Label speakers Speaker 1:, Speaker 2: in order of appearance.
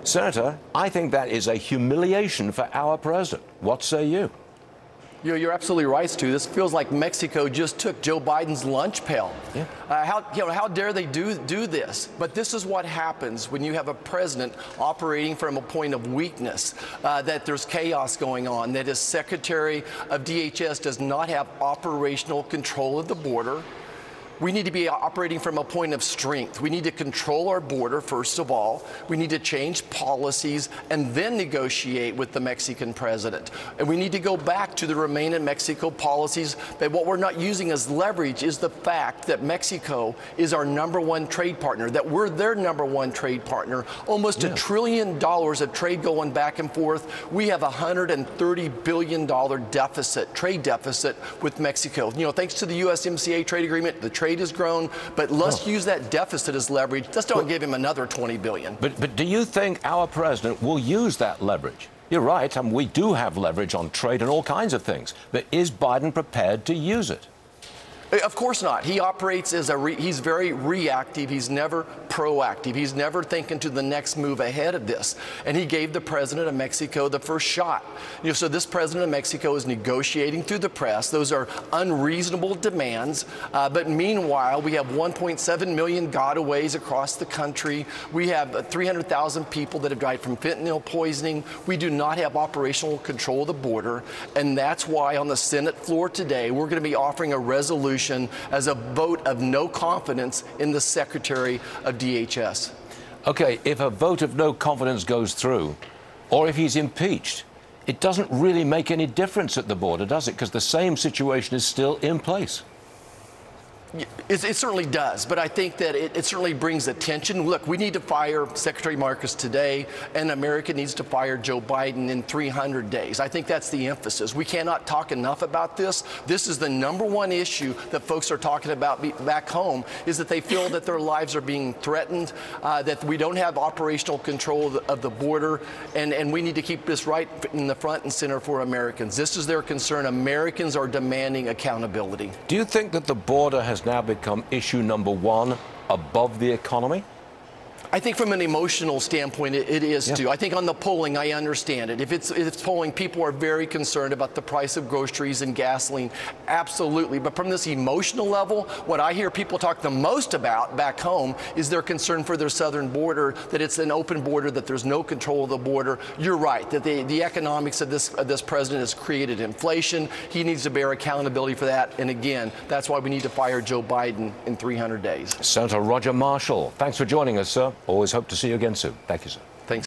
Speaker 1: Senator, I think that is a humiliation for our president. What say you?
Speaker 2: You're absolutely right, Stu. This feels like Mexico just took Joe Biden's lunch pail.
Speaker 1: Yeah.
Speaker 2: How dare they do this? But this is what happens when you have a president operating from a point of weakness, that there's chaos going on, that his Secretary of DHS does not have operational control of the border. We need to be operating from a point of strength. We need to control our border, first of all. We need to change policies and then negotiate with the Mexican president. And we need to go back to the Remain in Mexico policies. But what we're not using as leverage is the fact that Mexico is our #1 trade partner, that we're their #1 trade partner. Almost $1 trillion of trade going back and forth. We have a $130 billion trade deficit with Mexico. Thanks to the USMCA trade agreement, the trade has grown, but let's use that deficit as leverage. Let's don't give him another $20 billion.
Speaker 1: But do you think our president will use that leverage? You're right, we do have leverage on trade and all kinds of things, but is Biden prepared to use it?
Speaker 2: Of course not. He operates as he's very reactive. He's never proactive. He's never thinking to the next move ahead of this. And he gave the president of Mexico the first shot. So this president of Mexico is negotiating through the press. Those are unreasonable demands. But meanwhile, we have 1.7 million gotaways across the country. We have 300,000 people that have died from fentanyl poisoning. We do not have operational control of the border. And that's why on the Senate floor today, we're going to be offering a resolution as a vote of no confidence in the Secretary of DHS.
Speaker 1: Okay, if a vote of no confidence goes through, or if he's impeached, it doesn't really make any difference at the border, does it? Because the same situation is still in place.
Speaker 2: It certainly does, but I think that it certainly brings attention. Look, we need to fire Secretary Marcus today, and America needs to fire Joe Biden in 300 days. I think that's the emphasis. We cannot talk enough about this. This is the #1 issue that folks are talking about back home, is that they feel that their lives are being threatened, that we don't have operational control of the border, and we need to keep this right in the front and center for Americans. This is their concern. Americans are demanding accountability.
Speaker 1: Do you think that the border has now become issue #1 above the economy?
Speaker 2: I think from an emotional standpoint, it is too. I think on the polling, I understand it. If it's polling, people are very concerned about the price of groceries and gasoline. Absolutely. But from this emotional level, what I hear people talk the most about back home is their concern for their southern border, that it's an open border, that there's no control of the border. You're right, that the economics of this president has created inflation. He needs to bear accountability for that. And again, that's why we need to fire Joe Biden in 300 days.
Speaker 1: Senator Roger Marshall, thanks for joining us, sir. Always hope to see you again soon. Thank you, sir.